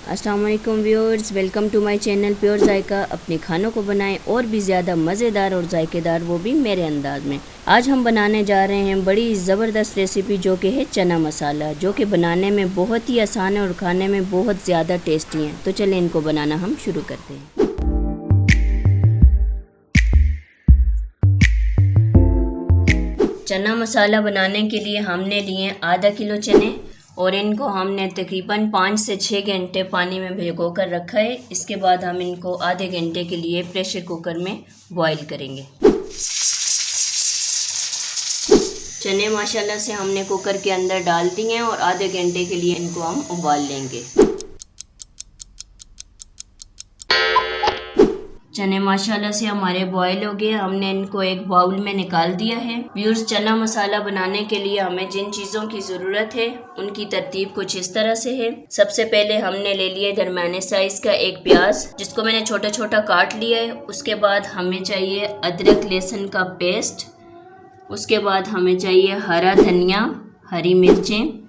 अस्सलाम वालेकुम viewers, welcome to my channel pure Zaika. अपने खानों को बनाएं और भी ज़्यादा मज़ेदार और जायकेदार, वो भी मेरे अंदाज में। आज हम बनाने जा रहे हैं बड़ी ज़बरदस्त रेसिपी, जो कि है चना मसाला, जो कि बनाने में बहुत ही आसान है और खाने में बहुत ज़्यादा टेस्टी है। तो चलें इनको बनाना हम शुरू करते हैं। चना मसाला बनाने के लिए हमने लिए आधा किलो चने और इनको हमने तकरीबन 5 से 6 घंटे पानी में भिगो कर रखा है। इसके बाद हम इनको आधे घंटे के लिए प्रेशर कुकर में बॉईल करेंगे। चने माशाल्लाह से हमने कुकर के अंदर डाल दिए हैं और आधे घंटे के लिए इनको हम उबाल लेंगे। चने माशाल्लाह से हमारे बॉयल हो गए। हमने इनको एक बाउल में निकाल दिया है। व्यूअर्स, चना मसाला बनाने के लिए हमें जिन चीज़ों की ज़रूरत है उनकी तरतीब कुछ इस तरह से है। सबसे पहले हमने ले लिया दरमियाने साइज़ का एक प्याज, जिसको मैंने छोटा छोटा काट लिया है। उसके बाद हमें चाहिए अदरक लहसुन का पेस्ट। उसके बाद हमें चाहिए हरा धनिया, हरी मिर्चें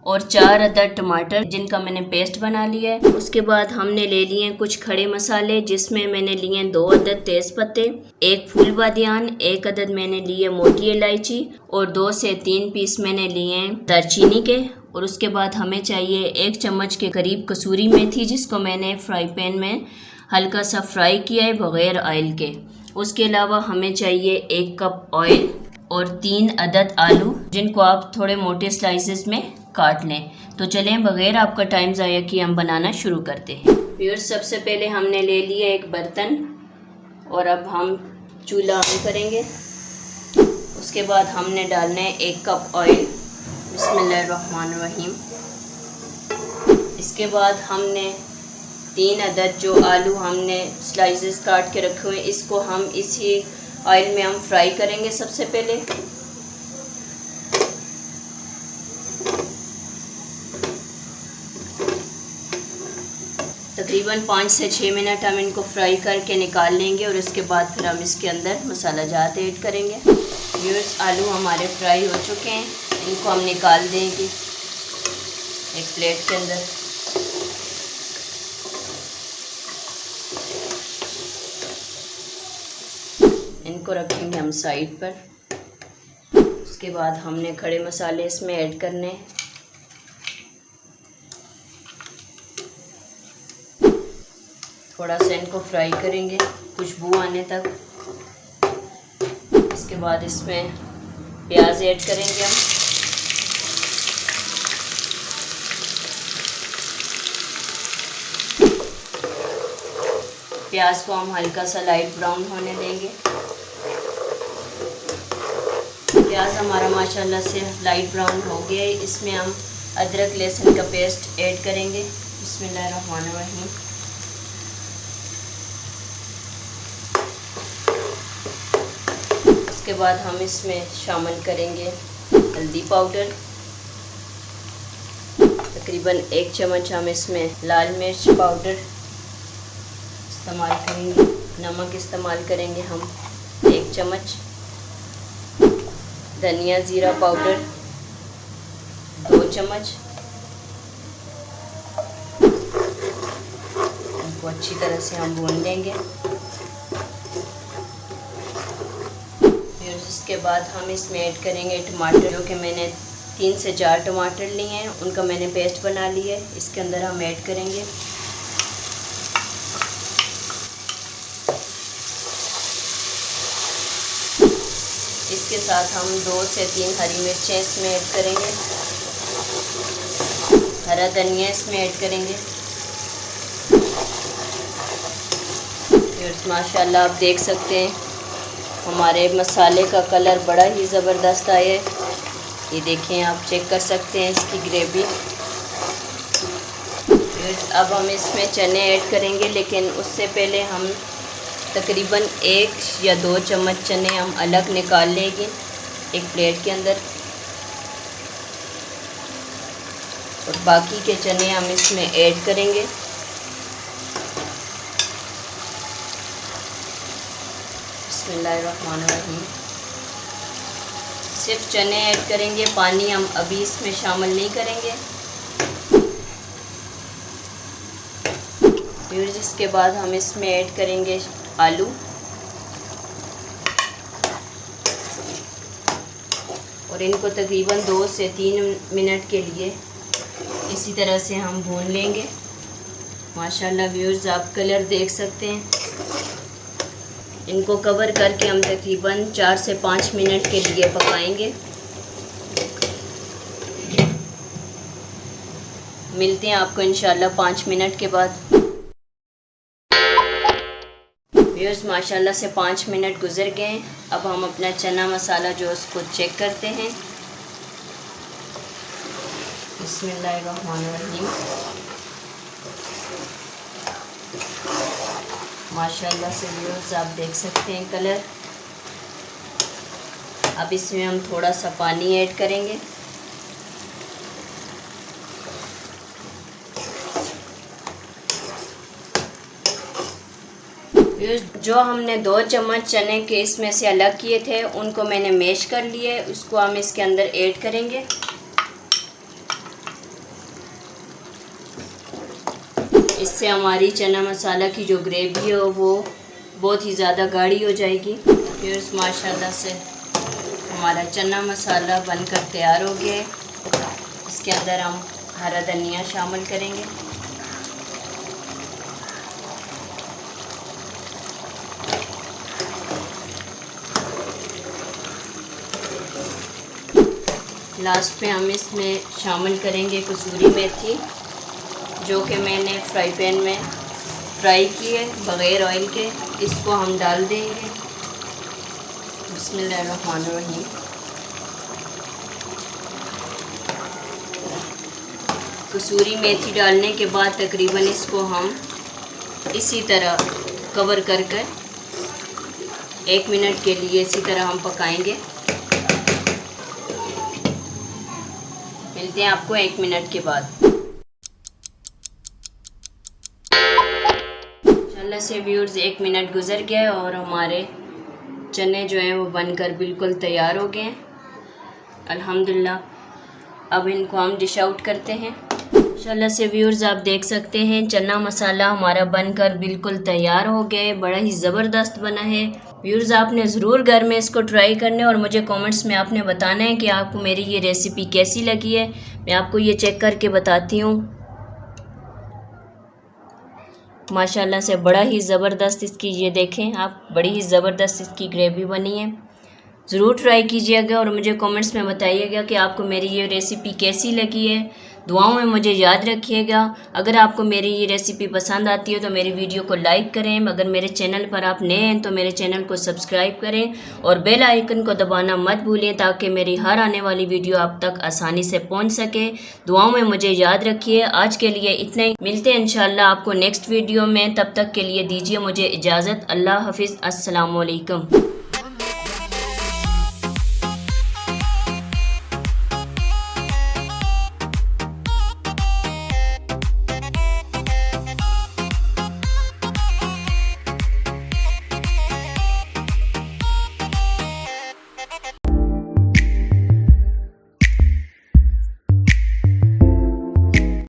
और 4 अदद टमाटर, जिनका मैंने पेस्ट बना लिया है। उसके बाद हमने ले लिए कुछ खड़े मसाले, जिसमें मैंने लिए 2 अदद तेज़ पत्ते, 1 फूल बादियान, 1 अदद मैंने लिए मोटी इलायची और 2 से 3 पीस मैंने लिए दालचीनी के। और उसके बाद हमें चाहिए 1 चम्मच के करीब कसूरी मेथी, जिसको मैंने फ्राई पैन में हल्का सा फ्राई किया है बग़ैर ऑयल के। उसके अलावा हमें चाहिए 1 कप ऑयल और 3 अदद आलू, जिनको आप थोड़े मोटे स्लाइसेस में काट लें। तो चलें बग़ैर आपका टाइम ज़ाया किए हम बनाना शुरू करते हैं। व्यूअर्स, सबसे पहले हमने ले लिया एक बर्तन और अब हम चूल्हा ऑन करेंगे। उसके बाद हमने डालना है 1 कप ऑयल। बिस्मिल्लाहिर्रहमानिर्रहीम। इसके बाद हमने 3 अदद जो आलू हमने स्लाइसेस काट के रखे हुए हैं, इसको हम इसी ऑयल में हम फ्राई करेंगे। सबसे पहले तकरीबन 5 से 6 मिनट हम इनको फ्राई करके निकाल लेंगे और उसके बाद फिर हम इसके अंदर मसाला जात ऐड करेंगे। व्यूअर्स, आलू हमारे फ्राई हो चुके हैं, इनको हम निकाल देंगे एक प्लेट के अंदर। इनको रखेंगे हम साइड पर। उसके बाद हमने खड़े मसाले इसमें ऐड करने। थोड़ा सा इनको फ्राई करेंगे खुशबू आने तक। इसके बाद इसमें प्याज ऐड करेंगे हम। प्याज को हम हल्का सा लाइट ब्राउन होने देंगे। प्याज हमारा माशाल्लाह से लाइट ब्राउन हो गया है। इसमें हम अदरक लहसुन का पेस्ट ऐड करेंगे। बिस्मिल्लाहिर्रहमानिर्रहीम। उसके बाद हम इसमें शामिल करेंगे हल्दी पाउडर। तकरीबन 1 चम्मच हम इसमें लाल मिर्च पाउडर इस्तेमाल करेंगे। नमक इस्तेमाल करेंगे हम 1 चम्मच। धनिया ज़ीरा पाउडर 2 चम्मच। इनको अच्छी तरह से हम भून लेंगे। फिर उसके बाद हम इसमें ऐड करेंगे टमाटर, जो कि मैंने 3 से 4 टमाटर लिए हैं, उनका मैंने पेस्ट बना लिया है। इसके अंदर हम ऐड करेंगे। इसके साथ हम 2 से 3 हरी मिर्चें इसमें ऐड करेंगे। हरा धनिया इसमें ऐड करेंगे। माशाल्लाह आप देख सकते हैं हमारे मसाले का कलर बड़ा ही ज़बरदस्त आया है। ये देखें, आप चेक कर सकते हैं इसकी ग्रेवी। अब हम इसमें चने ऐड करेंगे, लेकिन उससे पहले हम तकरीबन 1 या 2 चम्मच चने हम अलग निकाल लेंगे एक प्लेट के अंदर और बाकी के चने हम इसमें ऐड करेंगे। बिस्मिल्लाहिर्रहमानिर्रहीम। सिर्फ चने ऐड करेंगे, पानी हम अभी इसमें शामिल नहीं करेंगे। व्यूअर्स इसके बाद हम इसमें ऐड करेंगे आलू। और इनको तकरीबन 2 से 3 मिनट के लिए इसी तरह से हम भून लेंगे। माशाल्लाह व्यूअर्स आप कलर देख सकते हैं। इनको कवर करके हम तकरीबन 4 से 5 मिनट के लिए पकाएंगे। मिलते हैं आपको इंशाल्लाह 5 मिनट के बाद। व्यूअर्स माशाल्लाह से 5 मिनट गुजर गए। अब हम अपना चना मसाला जो उसको चेक करते हैं। बिस्मिल्लाहिर्रहमानिर्रहीम। माशाल्लाह से व्यूअर्स आप देख सकते हैं कलर। अब इसमें हम थोड़ा सा पानी ऐड करेंगे। जो हमने 2 चम्मच चने के इसमें से अलग किए थे उनको मैंने मैश कर लिए, उसको हम इसके अंदर ऐड करेंगे। इससे हमारी चना मसाला की जो ग्रेवी हो वो बहुत ही ज़्यादा गाढ़ी हो जाएगी। फिर माशाल्लाह से हमारा चना मसाला बनकर तैयार हो गया है। इसके अंदर हम हरा धनिया शामिल करेंगे। लास्ट पे हम इसमें शामिल करेंगे कसूरी मेथी, जो कि मैंने फ्राई पैन में फ्राई की है बग़ैर ऑयल के। इसको हम डाल देंगे। बिस्मिल्लाहिर्रहमानिर्रहीम। कसूरी मेथी डालने के बाद तकरीबन इसको हम इसी तरह कवर कर 1 मिनट के लिए इसी तरह हम पकाएंगे। मिलते हैं आपको 1 मिनट के बाद। इंशाल्लाह से व्यूअर्स 1 मिनट गुजर गया और हमारे चने जो हैं वो बनकर बिल्कुल तैयार हो गए हैं अल्हम्दुलिल्लाह। अब इनको हम डिश आउट करते हैं। इंशाल्लाह से व्यूअर्स आप देख सकते हैं चना मसाला हमारा बनकर बिल्कुल तैयार हो गया है। बड़ा ही ज़बरदस्त बना है। व्यूअर्स आपने ज़रूर घर में इसको ट्राई करना है और मुझे कमेंट्स में आपने बताना है कि आपको मेरी ये रेसिपी कैसी लगी है। मैं आपको ये चेक करके बताती हूँ। माशाल्लाह से बड़ा ही ज़बरदस्त इसकी ये देखें आप, बड़ी ही ज़बरदस्त इसकी ग्रेवी बनी है। ज़रूर ट्राई कीजिएगा और मुझे कमेंट्स में बताइएगा कि आपको मेरी ये रेसिपी कैसी लगी है। दुआओं में मुझे याद रखिएगा। अगर आपको मेरी ये रेसिपी पसंद आती है तो मेरी वीडियो को लाइक करें। अगर मेरे चैनल पर आप नए हैं तो मेरे चैनल को सब्सक्राइब करें और बेल आइकन को दबाना मत भूलें ताकि मेरी हर आने वाली वीडियो आप तक आसानी से पहुंच सके। दुआओं में मुझे याद रखिए। आज के लिए इतना ही। मिलते हैं इंशाल्लाह आपको नेक्स्ट वीडियो में। तब तक के लिए दीजिए मुझे इजाज़त। अल्लाह हाफिज़। अस्सलाम वालेकुम।